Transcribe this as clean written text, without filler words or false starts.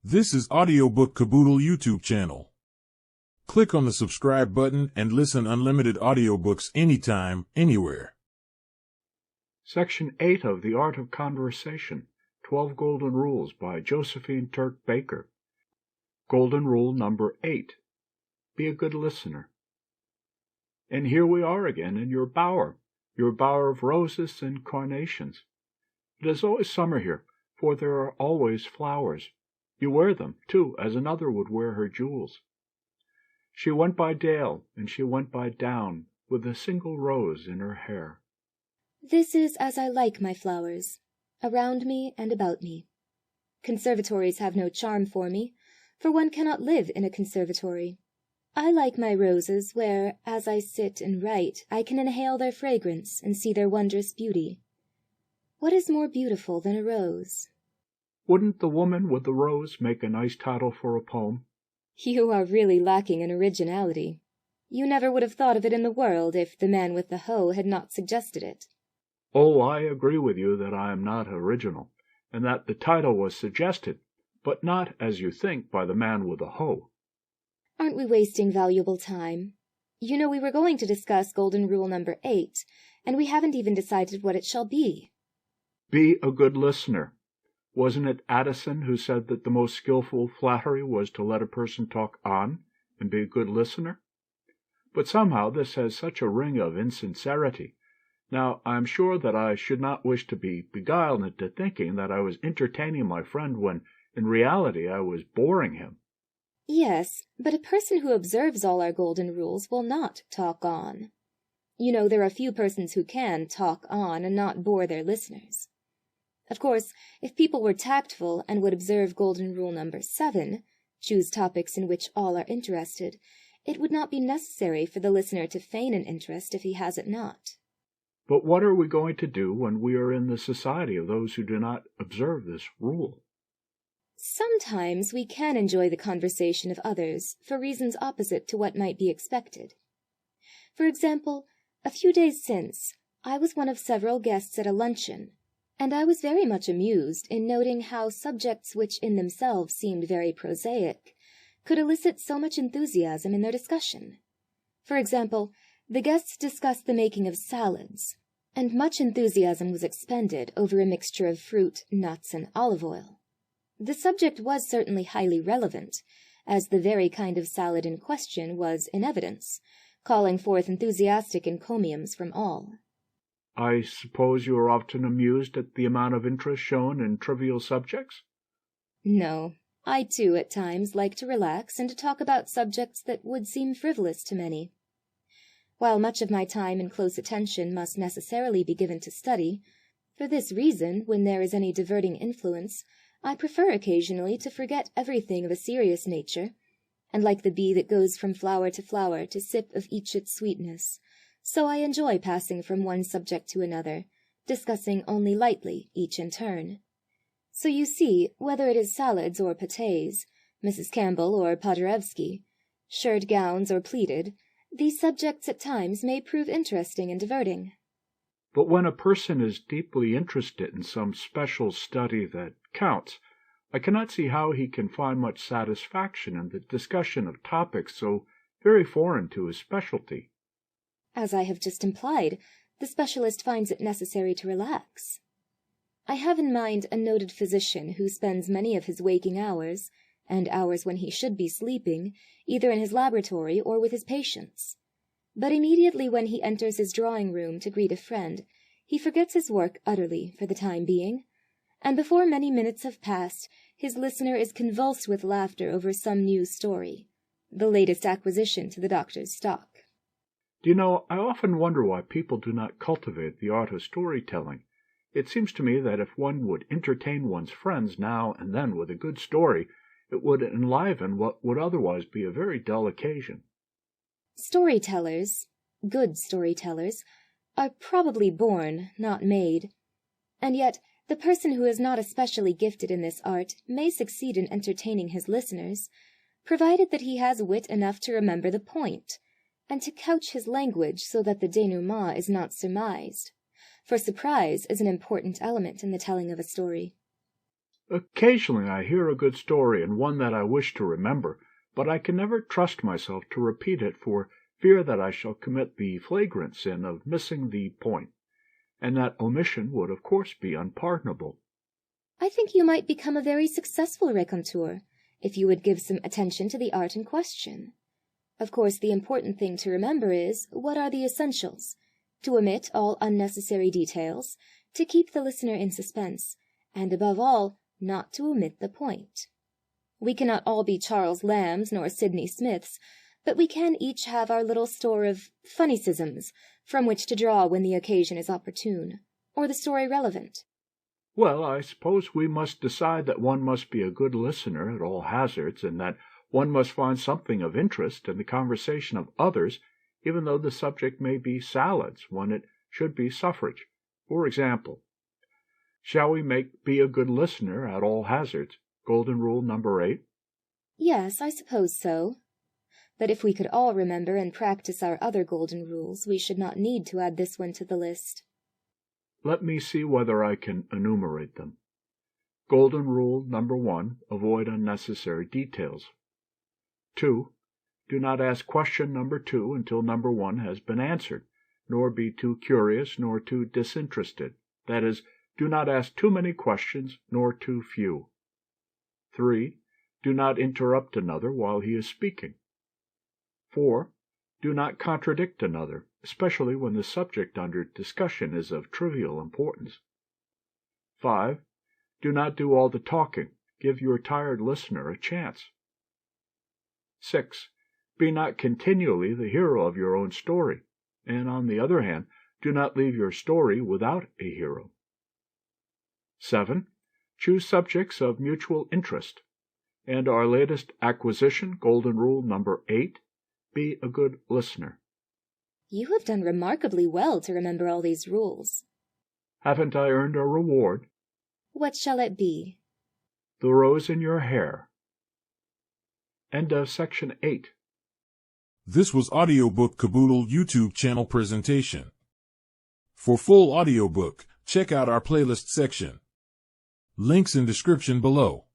This is Audiobook Caboodle YouTube channel. Click on the subscribe button and listen unlimited audiobooks anytime, anywhere. Section 8 of The Art of Conversation, 12 Golden Rules by Josephine Turck Baker. Golden Rule number 8. Be a good listener. And here we are again in your bower of roses and carnations. It is always summer here, for there are always flowers. You wear them, too, as another would wear her jewels. She went by dale, and she went by down, with a single rose in her hair. This is as I like my flowers, around me and about me. Conservatories have no charm for me, for one cannot live in a conservatory. I like my roses where, as I sit and write, I can inhale their fragrance and see their wondrous beauty. What is more beautiful than a rose? Wouldn't The Woman with the Rose make a nice title for a poem? You are really lacking in originality. You never would have thought of it in the world if The Man with the Hoe had not suggested it. Oh, I agree with you that I am not original, and that the title was suggested, but not, as you think, by the man with the hoe. Aren't we wasting valuable time? You know we were going to discuss Golden Rule number 8, and we haven't even decided what it shall be. Be a good listener. Wasn't it Addison who said that the most skillful flattery was to let a person talk on and be a good listener? But somehow this has such a ring of insincerity. Now, I am sure that I should not wish to be beguiled into thinking that I was entertaining my friend when, in reality, I was boring him. Yes, but a person who observes all our golden rules will not talk on. You know, there are few persons who can talk on and not bore their listeners. Of course, if people were tactful and would observe Golden Rule number 7, choose topics in which all are interested, it would not be necessary for the listener to feign an interest if he has it not. But what are we going to do when we are in the society of those who do not observe this rule? Sometimes we can enjoy the conversation of others for reasons opposite to what might be expected. For example, a few days since, I was one of several guests at a luncheon, and I was very much amused in noting how subjects which in themselves seemed very prosaic could elicit so much enthusiasm in their discussion. For example, the guests discussed the making of salads, and much enthusiasm was expended over a mixture of fruit, nuts, and olive oil. The subject was certainly highly relevant, as the very kind of salad in question was in evidence, calling forth enthusiastic encomiums from all. I suppose you are often amused at the amount of interest shown in trivial subjects? No, I too at times like to relax and to talk about subjects that would seem frivolous to many. While much of my time and close attention must necessarily be given to study, for this reason, when there is any diverting influence, I prefer occasionally to forget everything of a serious nature, and like the bee that goes from flower to sip of each its sweetness, so I enjoy passing from one subject to another, discussing only lightly each in turn. So you see, whether it is salads or pâtés, Mrs. Campbell or Paderewski, shirred gowns or pleated, these subjects at times may prove interesting and diverting. But when a person is deeply interested in some special study that counts, I cannot see how he can find much satisfaction in the discussion of topics so very foreign to his specialty. As I have just implied, the specialist finds it necessary to relax. I have in mind a noted physician who spends many of his waking hours, and hours when he should be sleeping, either in his laboratory or with his patients. But immediately when he enters his drawing-room to greet a friend, he forgets his work utterly for the time being, and before many minutes have passed, his listener is convulsed with laughter over some new story, the latest acquisition to the doctor's stock. Do you know, I often wonder why people do not cultivate the art of storytelling. It seems to me that if one would entertain one's friends now and then with a good story, it would enliven what would otherwise be a very dull occasion. Storytellers, good storytellers, are probably born, not made. And yet the person who is not especially gifted in this art may succeed in entertaining his listeners, provided that he has wit enough to remember the point, and to couch his language so that the denouement is not surmised, for surprise is an important element in the telling of a story. Occasionally I hear a good story and one that I wish to remember, but I can never trust myself to repeat it for fear that I shall commit the flagrant sin of missing the point, and that omission would of course be unpardonable. I think you might become a very successful raconteur if you would give some attention to the art in question. Of course, the important thing to remember is, what are the essentials? To omit all unnecessary details, to keep the listener in suspense, and above all, not to omit the point. We cannot all be Charles Lambs nor Sidney Smiths, but we can each have our little store of funnycisms from which to draw when the occasion is opportune, or the story relevant. Well, I suppose we must decide that one must be a good listener at all hazards, and that one must find something of interest in the conversation of others, even though the subject may be salads when it should be suffrage. For example, shall we make be a good listener at all hazards, golden rule number 8? Yes, I suppose so. But if we could all remember and practice our other golden rules, we should not need to add this one to the list. Let me see whether I can enumerate them. Golden rule number 1, avoid unnecessary details. 2, do not ask question number 2 until number 1 has been answered, nor be too curious nor too disinterested. That is, do not ask too many questions nor too few. 3, do not interrupt another while he is speaking. 4, do not contradict another, especially when the subject under discussion is of trivial importance. 5, do not do all the talking. Give your tired listener a chance. 6, be not continually the hero of your own story, and on the other hand, do not leave your story without a hero. 7, choose subjects of mutual interest. And our latest acquisition, golden rule number 8, be a good listener. You have done remarkably well to remember all these rules. Haven't I earned a reward? What shall it be? The rose in your hair. End of section 8. This was Audiobook Caboodle YouTube channel presentation. For full audiobook, check out our playlist section. Links in description below.